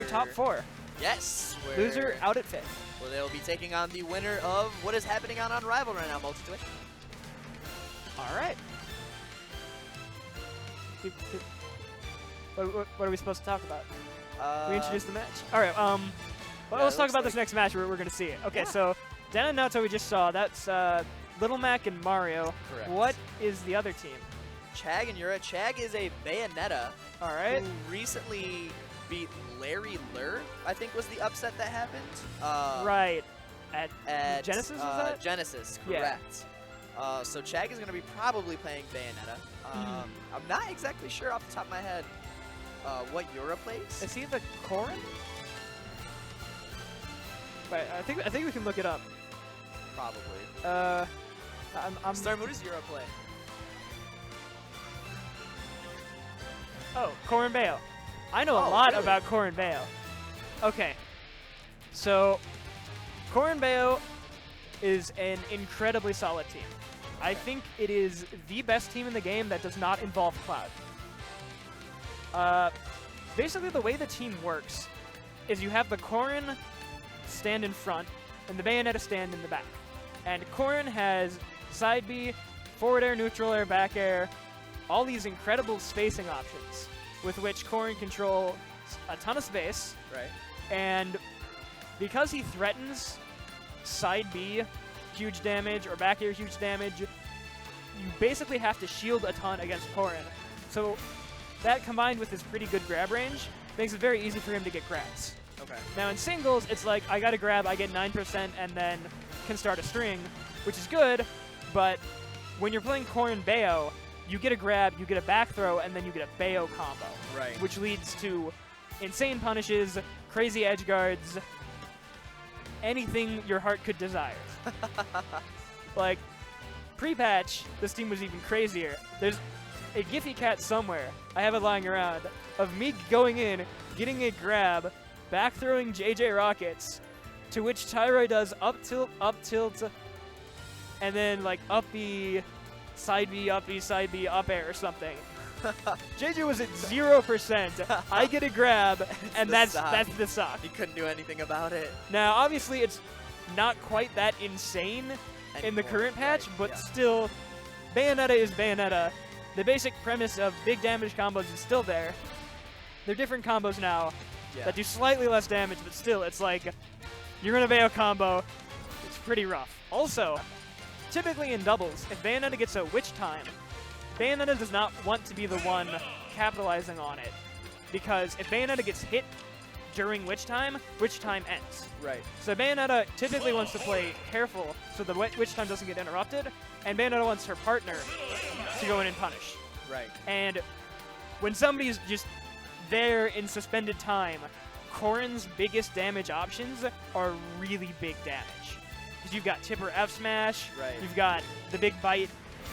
top 4. Yes. Loser out at 5th. Well, they'll be taking on the winner of what is happening on Unrivaled right now, Multi-Twitch. All right. What are we supposed to talk about? We introduced the match. All right. Well, yeah, let's talk about this next match. We're going to see. Okay, so Dan and Naoto we just saw. That's Little Mac and Mario. Correct. What is the other team? Chag and Yura. Chag is a Bayonetta. All right. Who recently beat Larry Lur, I think was the upset that happened. Right. At Genesis, was that? Genesis, correct. Yeah. So Chag is going to be probably playing Bayonetta. I'm not exactly sure off the top of my head what Yura plays. Is he the Corrin? Right, I think we can look it up. Probably. I'm Star, what does Yura play? Oh, Corrin Bayo. I know a lot about Corrin Bayo. Okay, so Corrin Bayo is an incredibly solid team. I think it is the best team in the game that does not involve Cloud. Basically, the way the team works is you have the Corrin stand in front and the Bayonetta stand in the back. And Corrin has side B, forward air, neutral air, back air, all these incredible spacing options with which Corrin controls a ton of space. Right. And because he threatens side B huge damage or back air huge damage, you basically have to shield a ton against Corrin. So that combined with his pretty good grab range makes it very easy for him to get grabs. Okay. Now in singles, it's like I got a grab, I get 9% and then can start a string, which is good, but when you're playing Corrin Bayo, you get a grab, you get a back throw, and then you get a Bayo combo. Right. Which leads to insane punishes, crazy edge guards, anything your heart could desire. Like, pre-patch, this team was even crazier. There's a Giphy cat somewhere, I have it lying around, of me going in, getting a grab, back throwing JJ Rockets, to which Tyroy does up tilt, and then like up B, side B, side B, up air or something. JJ was at 0%. I get a grab, and that's the sock. He couldn't do anything about it. Now, obviously, it's not quite that insane in the current patch, but still, Bayonetta is Bayonetta. The basic premise of big damage combos is still there. They're different combos now that do slightly less damage, but still, it's like, you're in a Bayo combo, it's pretty rough. Also, typically in doubles, if Bayonetta gets a witch time, Bayonetta does not want to be the one capitalizing on it, because if Bayonetta gets hit during witch time ends. Right. So Bayonetta typically wants to play careful so the witch time doesn't get interrupted, and Bayonetta wants her partner to go in and punish. Right. And when somebody's just there in suspended time, Corrin's biggest damage options are really big damage. Because you've got Tipper F smash, you've got the big bite,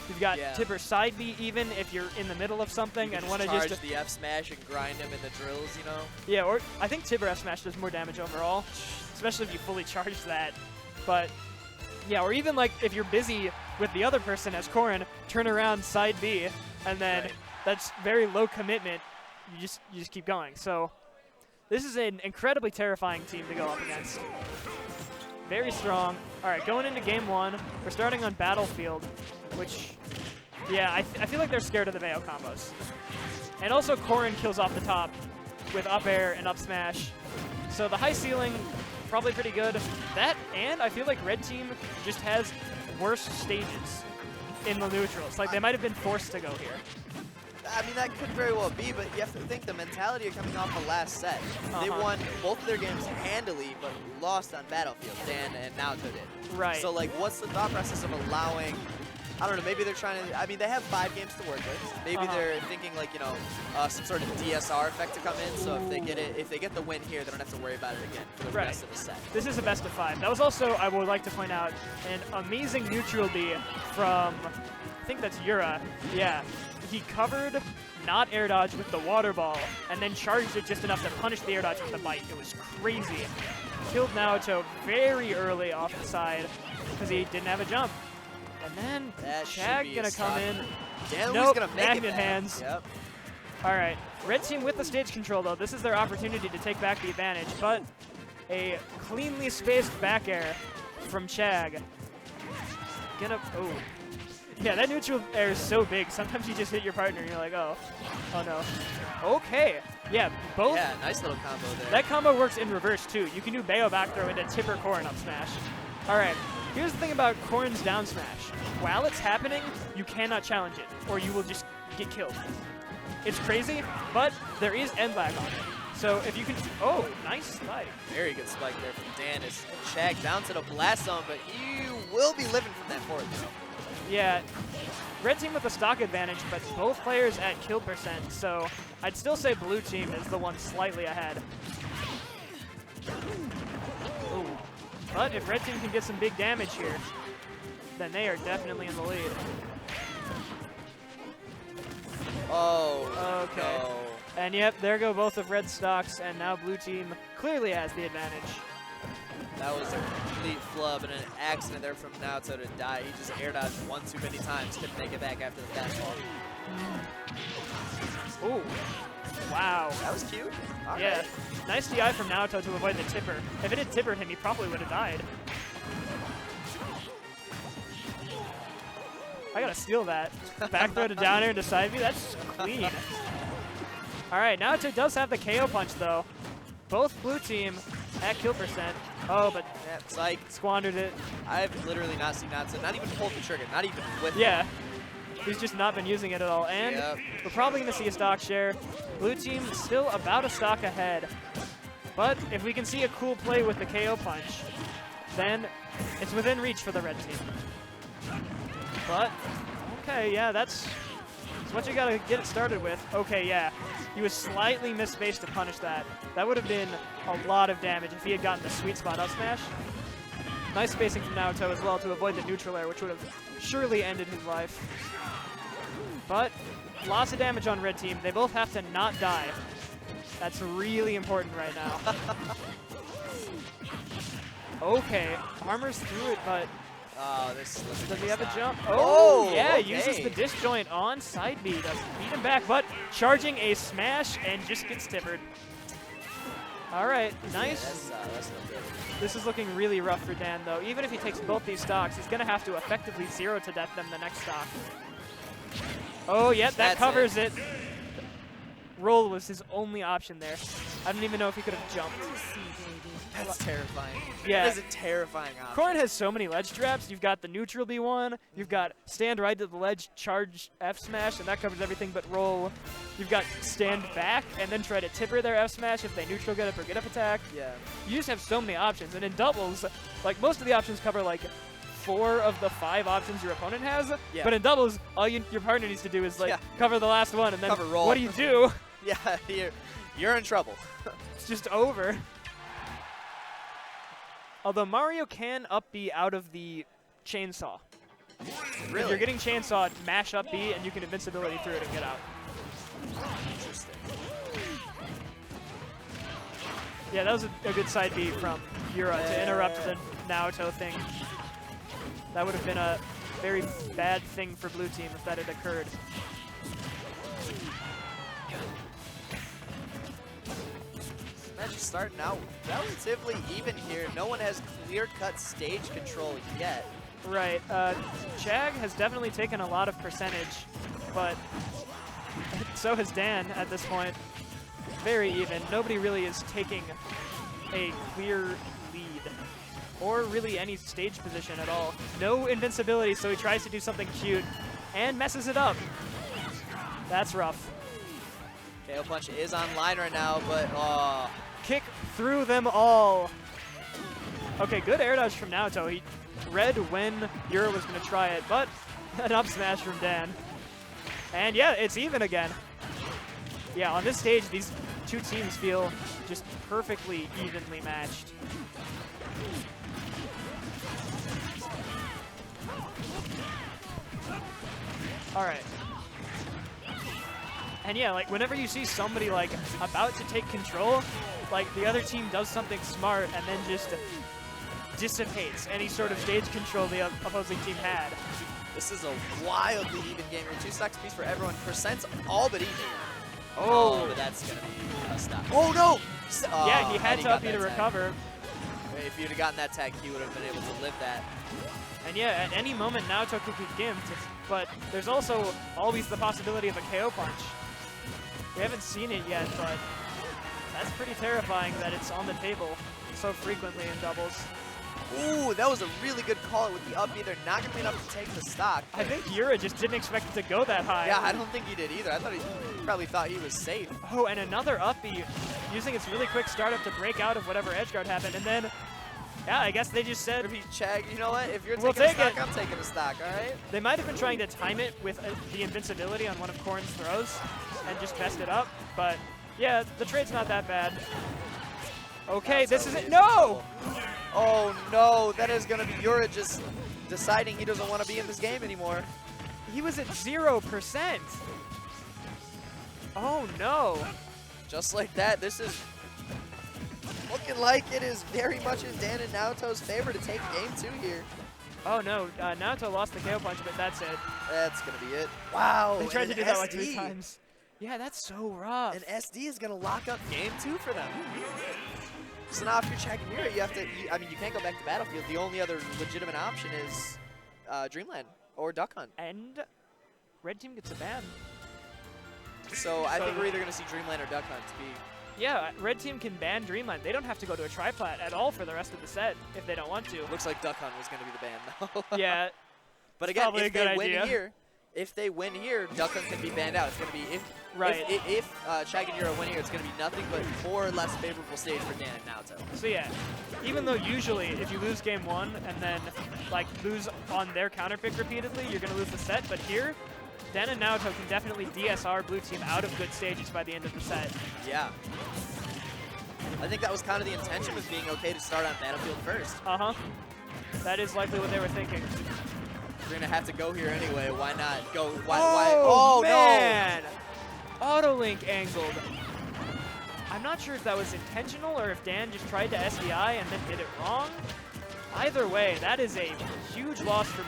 you've got Tipper side B even if you're in the middle of something and want to just charge the F smash and grind him in the drills, you know? Yeah, or I think Tipper F smash does more damage overall, especially if you fully charge that. But yeah, or even like if you're busy with the other person as Corrin, turn around side B, and then that's very low commitment. You just keep going. So this is an incredibly terrifying team to go up against. Very strong. All right, going into game 1, we're starting on Battlefield, which, yeah, I feel like they're scared of the Bayo combos. And also Corrin kills off the top with up air and up smash. So the high ceiling, probably pretty good. That, and I feel like red team just has worse stages in the neutrals. Like, they might have been forced to go here. I mean, that could very well be, but you have to think the mentality of coming off the last set. They won both of their games handily, but lost on Battlefield. Dan and Naoto did. Right. So, like, what's the thought process of allowing, I don't know, maybe they're trying to, I mean, they have 5 games to work with. Maybe they're thinking, like, you know, some sort of DSR effect to come in, so if they get it, if they get the win here, they don't have to worry about it again for the rest of the set. This is a best of 5. That was also, I would like to point out, an amazing neutral B from, I think that's Yura. Yeah. He covered not air dodge with the water ball, and then charged it just enough to punish the air dodge with the bite. It was crazy. Killed Naoto very early off the side because he didn't have a jump. And then Chag gonna come in. Damn, Nope, gonna make magnet it hands. Yep. All right, red team with the stage control though. This is their opportunity to take back the advantage, but a cleanly spaced back air from Chag. Oh. Yeah, that neutral air is so big. Sometimes you just hit your partner and you're like, oh no. Okay, yeah, both. Yeah, nice little combo there. That combo works in reverse too. You can do Bayo back throw into tipper Corrin up smash. All right, here's the thing about Corrin's down smash. While it's happening, you cannot challenge it, or you will just get killed. It's crazy, but there is end lag on it. So if you can, oh, nice spike. Very good spike there from Danis. Chag down to the blast zone, but you will be living from that forward throw. Yeah, red team with a stock advantage, but both players at kill percent, so I'd still say blue team is the one slightly ahead. Ooh. But if red team can get some big damage here, then they are definitely in the lead. Oh, okay. no. And yep, there go both of red stocks, and now blue team clearly has the advantage. That was a complete flub and an accident there from Naoto to die. He just air dodged one too many times, couldn't make it back after the fastball. Ooh, wow. That was cute. All yeah, right. nice DI from Naoto to avoid the tipper. If it had tippered him, he probably would have died. I gotta steal that. Back throw to down air into side B, that's clean. All right, Naoto does have the KO punch though. Both blue team at kill percent. Oh, but Yeah, psych. squandered it. I've literally not seen Naoto not even pull the trigger, not even with Yeah, he's just not been using it at all. And Yep. we're probably gonna see a stock share. Blue team still about a stock ahead. But if we can see a cool play with the KO punch, then it's within reach for the red team. But, okay, yeah, that's what you gotta get it started with. Okay, yeah, he was slightly misspaced to punish that. That would have been a lot of damage if he had gotten the sweet spot up smash. Nice spacing from Naoto as well to avoid the neutral air, which would have surely ended his life. But lots of damage on red team. They both have to not die. That's really important right now. Okay, armor's through it, but Oh, this is does he have a jump? Oh, Oh, yeah, okay. uses the disjoint on side B. Doesn't beat him back, but charging a smash and just gets tippered. All right, nice. Yeah, that's no good. This is looking really rough for Dan, though. Even if he takes both these stocks, he's going to have to effectively zero to death them the next stock. Oh, yep, that That's covers it. Roll was his only option there. I don't even know if he could have jumped. That's terrifying. Yeah. That is a terrifying option. Corrin has so many ledge traps. You've got the neutral B1. You've got stand right to the ledge, charge F smash, and that covers everything but roll. You've got stand back and then try to tipper their F smash if they neutral get up or get up attack. Yeah. You just have so many options. And in doubles, like most of the options cover like 4 of the 5 options your opponent has. Yeah. But in doubles, all your partner needs to do is like cover the last one, and then Cover roll. what do you do? Yeah, you're in trouble. It's just over. Although Mario can up B out of the chainsaw. Really? If you're getting chainsawed, mash up B and you can invincibility through it and get out. Interesting. Yeah, that was a good side B from Yura to interrupt the Naoto thing. That would have been a very bad thing for blue team if that had occurred. Match is starting out relatively even here. No one has clear-cut stage control yet. Right. Chag has definitely taken a lot of percentage, but so has Dan at this point. Very even. Nobody really is taking a clear lead, or really any stage position at all. No invincibility, so he tries to do something cute and messes it up. That's rough. KO Punch is online right now, but Kick through them all. Okay, good air dodge from Naoto. He read when Yura was going to try it, but an up smash from Dan. And yeah, it's even again. Yeah, on this stage, these two teams feel just perfectly evenly matched. All right. And yeah, like whenever you see somebody like about to take control, like the other team does something smart and then just dissipates any sort of stage control the opposing team had. this is a wildly even game here. 2 stocks apiece for everyone. Percent's all but even. Oh. But that's going to be a stop. Oh, no! Yeah, he had Eddie to got up B to that tag. recover. If you'd have gotten that tag, he would have been able to live that. And yeah, at any moment, Naoto could get gimped, but there's also always the possibility of a KO punch. We haven't seen it yet, but that's pretty terrifying that it's on the table so frequently in doubles. Ooh, that was a really good call with the up B. They're not going to be enough to take the stock. I think Yura just didn't expect it to go that high. Yeah, I don't think he did either. I thought he probably thought he was safe. Oh, and another up B using its really quick startup to break out of whatever edge guard happened, and then yeah, I guess they just said, Chag, you know what? If you're We'll taking a take stock, I'm taking a stock, all right? they might have been trying to time it with the invincibility on one of Corrin's throws and just messed it up, but yeah, the trade's not that bad. Okay, this is it. No! Oh, no. That is going to be Yura just deciding he doesn't want to be in this game anymore. He was at 0%. Oh, no. Just like that, this is looking like it is very much in Dan and Naoto's favor to take game 2 here. Oh, no. Naoto lost the KO punch, but that's it. That's going to be it. Wow. They tried and to do an that like SD. 3 times. Yeah, that's so rough. And SD is going to lock up game 2 for them. So now if you're Chag and Yura, you have to, I mean, you can't go back to Battlefield. The only other legitimate option is Dreamland or Duck Hunt. And red team gets a ban. So I think we're either going to see Dreamland or Duck Hunt to be. Yeah, red team can ban Dreamland. They don't have to go to a triplat at all for the rest of the set if they don't want to. Looks like Duck Hunt was going to be the ban, though. Yeah. But again, probably if a good they win idea. here, Duck Hunt can be banned out. It's going to be Right. If Chag and Yura win here, it's going to be nothing but more or less favorable stage for Dan and Naoto. So yeah, even though usually if you lose game 1 and then like lose on their counter pick repeatedly, you're going to lose the set. But here, Dan and Naoto can definitely DSR blue team out of good stages by the end of the set. Yeah. I think that was kind of the intention, was being okay to start on Battlefield first. Uh-huh. That is likely what they were thinking. We're going to have to go here anyway. Why not go? Oh, no! man! Auto-link angled. I'm not sure if that was intentional or if Dan just tried to SDI and then did it wrong. Either way, that is a huge loss for...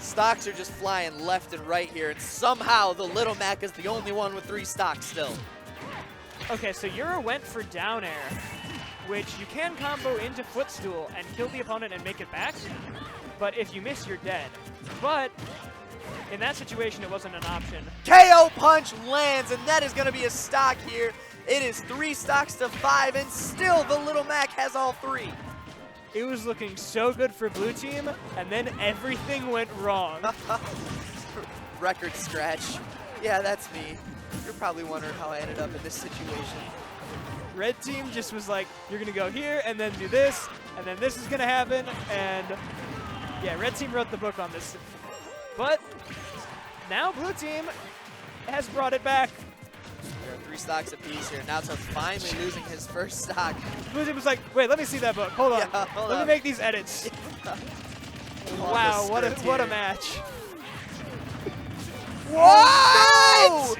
Stocks are just flying left and right here, and somehow the Little Mac is the only one with 3 stocks still. Okay, so Yura went for down air, which you can combo into footstool and kill the opponent and make it back, but if you miss, you're dead. But in that situation, it wasn't an option. KO punch lands, and that is going to be a stock here. It is 3 stocks to 5, and still the Little Mac has all 3. It was looking so good for blue team, and then everything went wrong. Record scratch. Yeah, that's me. You're probably wondering how I ended up in this situation. Red team just was like, you're going to go here, and then do this, and then this is going to happen, and yeah, red team wrote the book on this. But now blue team has brought it back. There are 3 stocks apiece here. Naoto's finally losing his first stock. Blue team was like, wait, let me see that book. Hold on. Yeah, hold let up. me make these edits. Wow, what a match. What?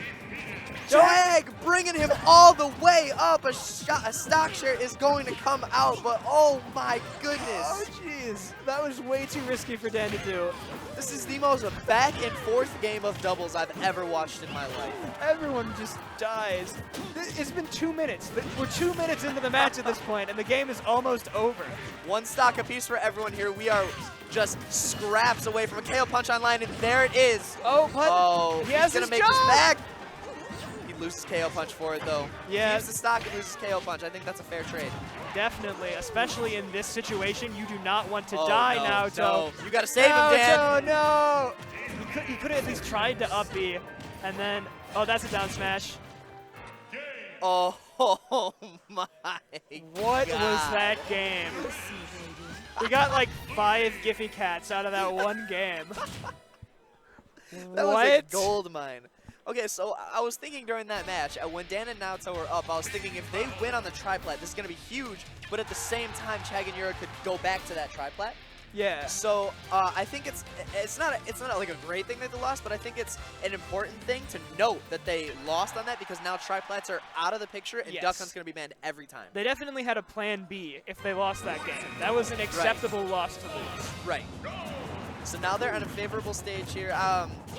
Chag bringing him all the way up. A stock share is going to come out, but oh my goodness. Oh, jeez. That was way too risky for Dan to do. This is the most back and forth game of doubles I've ever watched in my life. Everyone just dies. It's been 2 minutes. We're 2 minutes into the match at this point, and the game is almost over. 1 stock apiece for everyone here. We are just scraps away from a KO punch online, and there it is. Oh, but he has he's his gonna make job. this back. He loses KO punch for it though. Yeah. He uses the stock and loses KO punch. I think that's a fair trade. Definitely, especially in this situation, you do not want to die, no, Naoto. No. You gotta save him, Dan. No! You could have at least tried to up B, and then, oh, that's a down smash. Oh my What God. was that game? We got like 5 Giphy cats out of that one game. That What? was a gold mine. Okay, so I was thinking during that match, when Dan and Naoto were up, I was thinking if they win on the triplat, this is going to be huge, but at the same time, Chag and Yura could go back to that triplat. Yeah. So I think it's not like a great thing that they lost, but I think it's an important thing to note that they lost on that because now triplats are out of the picture and Yes. Duck Hunt's going to be banned every time. They definitely had a plan B if they lost that game. That was an acceptable loss to lose. Right. So now they're on a favorable stage here.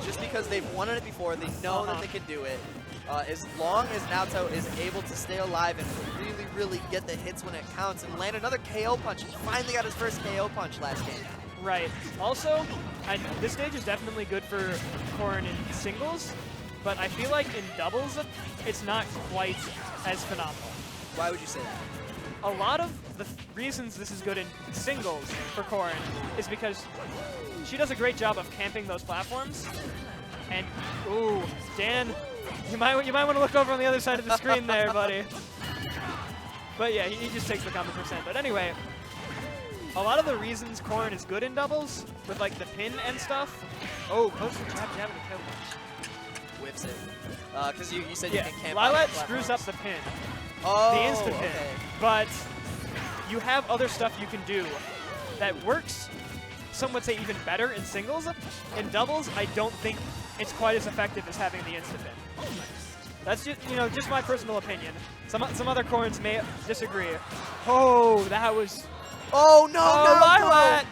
Just because they've won it before, they know that they can do it. As long as Naoto is able to stay alive and really, really get the hits when it counts and land another KO punch. He finally got his first KO punch last game. Right. Also, this stage is definitely good for Corrin in singles, but I feel like in doubles, it's not quite as phenomenal. Why would you say that? A lot of the reasons this is good in singles for Corrin is because she does a great job of camping those platforms. And, ooh, Dan, you might want to look over on the other side of the screen there, buddy. But yeah, he just takes the combo percent. But anyway, a lot of the reasons Corrin is good in doubles, with like the pin and stuff. Oh, close to jab and kill punch. Whips it. Because you said you can camp. Lilat screws up the pin. Oh, the instant pin. Okay. But you have other stuff you can do that works, some would say even better in singles. In doubles, I don't think it's quite as effective as having the instant pin. That's just, just my personal opinion. Some other Corrins may disagree. Oh, that was... Oh, no, Lilat!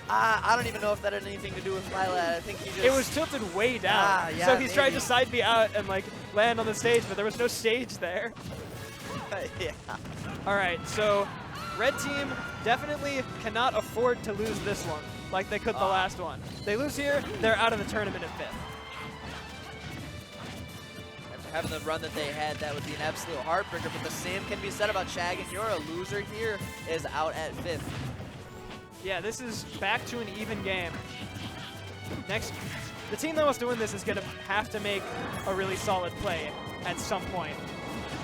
I don't even know if that had anything to do with Lilat. I think he just... It was tilted way down. Yeah, so he's trying to side B out and like land on the stage, but there was no stage there. Yeah. All right, so red team definitely cannot afford to lose this one like they could the last one. They lose here, they're out of the tournament in 5th. After having the run that they had, that would be an absolute heartbreaker, but the same can be said about Chag and Yura. Loser here is out at 5th. Yeah, this is back to an even game. Next, the team that wants to win this is going to have to make a really solid play at some point.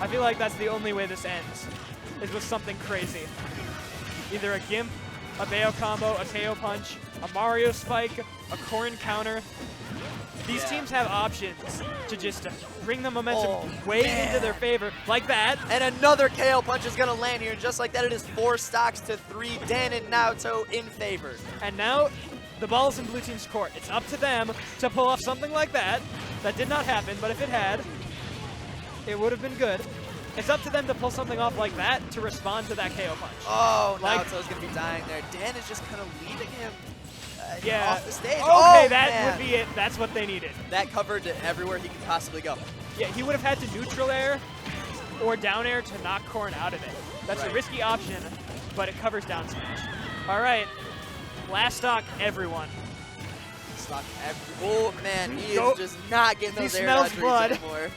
I feel like that's the only way this ends, is with something crazy. Either a Gimp, a Bayo combo, a KO punch, a Mario spike, a Corrin counter. These teams have options to just bring the momentum way into their favor, like that. And another KO punch is going to land here, and just like that, it is 4 stocks to 3. Dan and Naoto in favor. And now the ball's in blue team's court. It's up to them to pull off something like that. That did not happen, but if it had, it would have been good. It's up to them to pull something off like that to respond to that KO punch. Oh, Naoto's going to be dying there. Dan is just kind of leaving him off the stage. Okay, that would be it. That's what they needed. That covered everywhere he could possibly go. Yeah, he would have had to neutral air or down air to knock Corrin out of it. That's a risky option, but it covers down smash. All right, last stock, everyone. Oh, man, he is just not getting those air dodge reads anymore.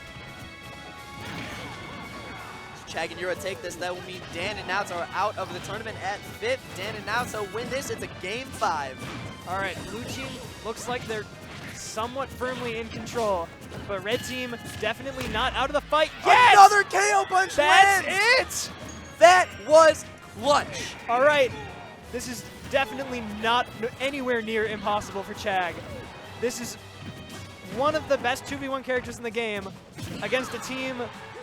Chag and Yura take this. That will mean Dan and Naoto are out of the tournament at 5th. Dan and Naoto win this. It's a game 5. All right, blue team looks like they're somewhat firmly in control, but red team definitely not out of the fight yet. Another KO punch That's lands. That was clutch. All right, this is definitely not anywhere near impossible for Chag. This is one of the best 2v1 characters in the game against a team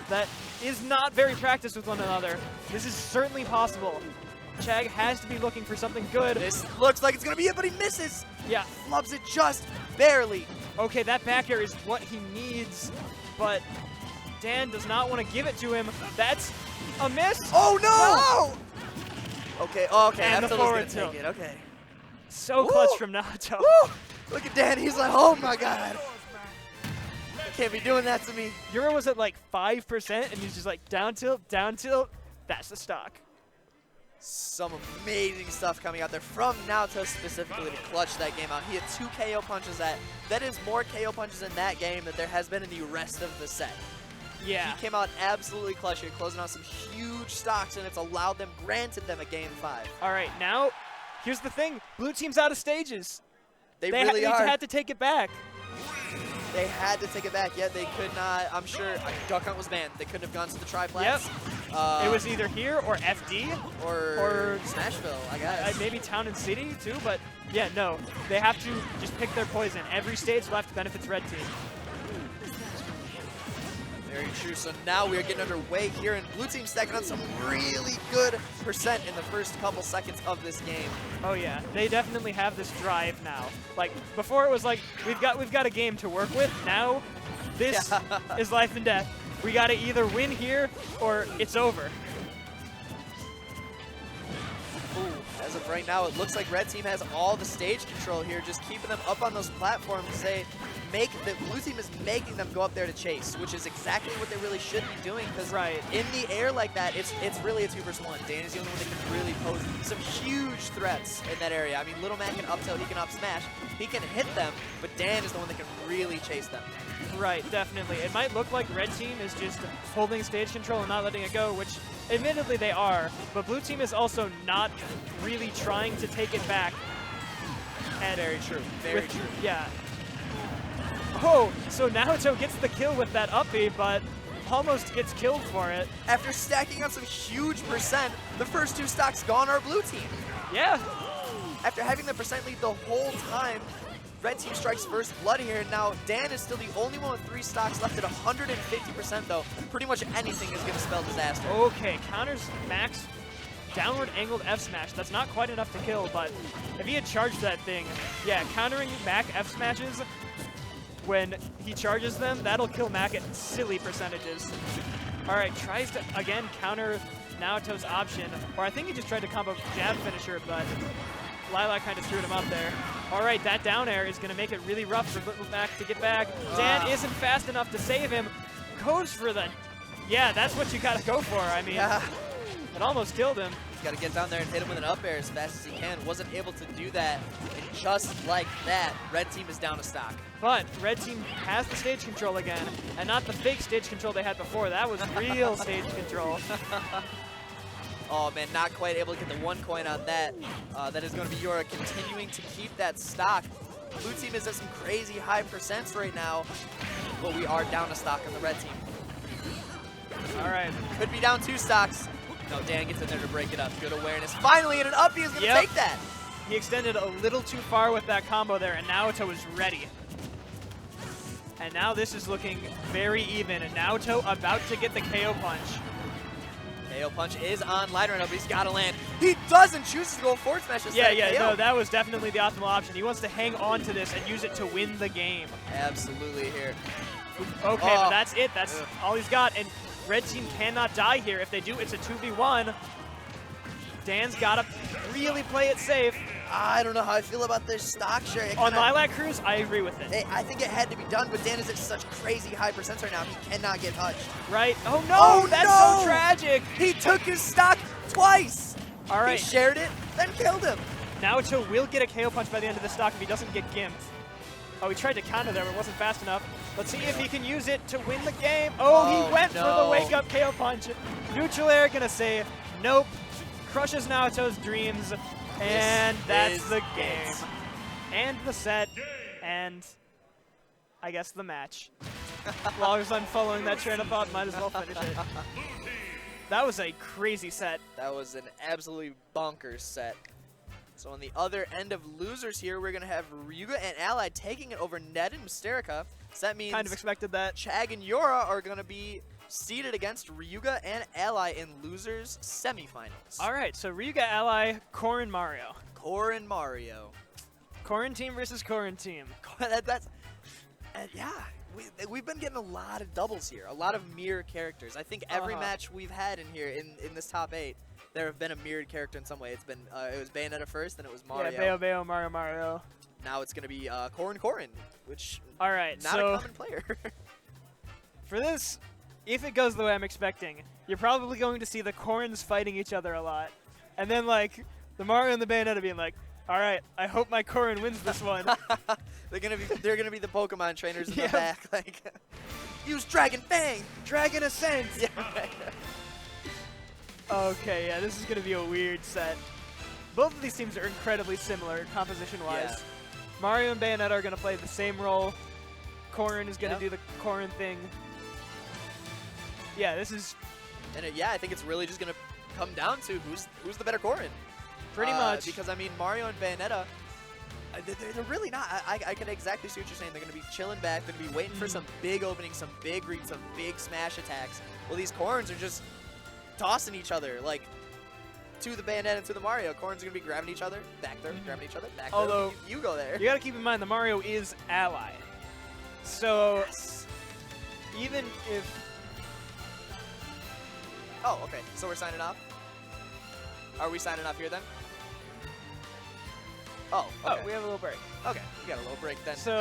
that is not very practiced with one another. This is certainly possible. Chag has to be looking for something good. This looks like it's going to be it, but he misses. Yeah. Flubs it just barely. Okay, that back air is what he needs, but Dan does not want to give it to him. That's a miss. Oh, no! Okay, And the forward tilt. Take it. Okay. So clutch from Naoto. Woo! Look at Dan. He's like, oh, my God. You can't be doing that to me. Yura was at like 5%, and he's just like down tilt, down tilt. That's the stock. Some amazing stuff coming out there from Naoto specifically to clutch that game out. He had 2 KO punches. That is more KO punches in that game than there has been in the rest of the set. Yeah. He came out absolutely clutch here, closing out some huge stocks, and it's allowed them, granted them a game 5. All right, now, here's the thing. Blue team's out of stages. They really are. They had to take it back. They had to take it back, yet they could not. I'm sure Duck Hunt was banned. They couldn't have gone to the triplats. Yep. It was either here or FD. Or Smashville, I guess. Maybe Town and City, too, but yeah, no. They have to just pick their poison. Every stage left benefits red team. Very true. So now we are getting underway here, and blue team stacking on some really good percent in the first couple seconds of this game. Oh yeah, they definitely have this drive now. Like before, it was like we've got a game to work with. Now, this is life and death. We got to either win here or it's over. Ooh, as of right now, it looks like red team has all the stage control here, just keeping them up on those platforms. They the blue team is making them go up there to chase, which is exactly what they really should be doing. Because in the air like that, it's really a 2 versus 1. Dan is the only one that can really pose some huge threats in that area. I mean, Little Man can up tilt, he can up smash, he can hit them, but Dan is the one that can really chase them. Right, definitely. It might look like red team is just holding stage control and not letting it go, which admittedly they are, but blue team is also not really trying to take it back. And very true. Very true. Yeah. Oh, so Naoto gets the kill with that up B, but almost gets killed for it. After stacking up some huge percent, the first 2 stocks gone are blue team. Yeah. After having the percent lead the whole time, red team strikes first blood here. Now, Dan is still the only one with 3 stocks left at 150% though. Pretty much anything is going to spell disaster. Okay, counters max downward angled F smash. That's not quite enough to kill, but if he had charged that thing, yeah, countering Mac F smashes when he charges them, that'll kill Mac at silly percentages. All right, tries to, again, counter Naoto's option, or I think he just tried to combo jab finisher, but Lilac kind of screwed him up there. All right, that down air is going to make it really rough for Little Mac to get back. Dan isn't fast enough to save him. Goes for the, yeah, that's what you got to go for. I mean, it almost killed him. He's got to get down there and hit him with an up air as fast as he can. Wasn't able to do that. And just like that, red team is down a stock. But red team has the stage control again, and not the fake stage control they had before. That was real stage control. Oh man, not quite able to get the 1 coin on that. That is going to be Yura continuing to keep that stock. Blue team is at some crazy high percents right now, but we are down a stock on the red team. All right. Could be down 2 stocks. No, Dan gets in there to break it up. Good awareness. Finally, and an up B is going to take that. He extended a little too far with that combo there, and Naoto is ready. And now this is looking very even, and Naoto about to get the KO punch. KO punch is online right now, but he's got to land. He doesn't choose to go forward smash instead of KO. No, that was definitely the optimal option. He wants to hang on to this and use it to win the game. Absolutely here. Okay, but that's it. That's all he's got. And red team cannot die here. If they do, it's a 2v1. Dan's got to really play it safe. I don't know how I feel about this stock share. On Lilac Cruise, I agree with it. I think it had to be done, but Dan is at such crazy high percents right now. He cannot get touched. Right. Oh, no. That's so tragic. He took his stock twice. All right. He shared it, then killed him. Naoto will get a KO punch by the end of the stock if he doesn't get gimped. Oh, he tried to counter there, but wasn't fast enough. Let's see if he can use it to win the game. Oh, he went for the wake-up KO punch. Neutral air gonna say nope. Crushes Naoto's dreams, and that's the game. And the set, and I guess the match. As long as I'm following that train of thought, might as well finish it. That was a crazy set. That was an absolutely bonkers set. So on the other end of losers here, we're going to have Ryuga and Ally taking it over Ned and Mysterica. So that means kind of expected that. Chag and Yura are going to be seated against Ryuga and Ally in losers semifinals. All right, so Ryuga, Ally, Korin, Mario. Korin, Mario. Korin team versus Korin team. Yeah, we've been getting a lot of doubles here, a lot of mirror characters. I think every match we've had in here in this top 8, there have been a mirrored character in some way. It's been it was Bayonetta first, then it was Mario. Yeah, Bayo, Mario, Mario. Now it's gonna be Korin, which all right, not a common player. For this, if it goes the way I'm expecting, you're probably going to see the Korins fighting each other a lot, and then like the Mario and the Bayonetta being like, all right, I hope my Korin wins this one. they're gonna be the Pokemon trainers in the back, like use Dragon Fang, Dragon Ascent. Yeah. Okay, yeah, this is gonna be a weird set. Both of these teams are incredibly similar composition-wise. Yeah. Mario and Bayonetta are gonna play the same role. Korin is gonna do the Korin thing. Yeah, this is. And I think it's really just gonna come down to who's the better Korin. Pretty much. Because I mean, Mario and Bayonetta, they're really not. I can exactly see what you're saying. They're gonna be chilling back. They're gonna be waiting for some big openings, some big reads, some big smash attacks. Well, these Korins are just tossing each other like to the Bayonetta and to the Mario. Korins are gonna be grabbing each other, back there, grabbing each other, back there. Although you go there. You gotta keep in mind the Mario is Ally, so even if. Oh, okay. So we're signing off. Are we signing off here then? Oh, okay. Oh, we have a little break. Okay, we got a little break then. So.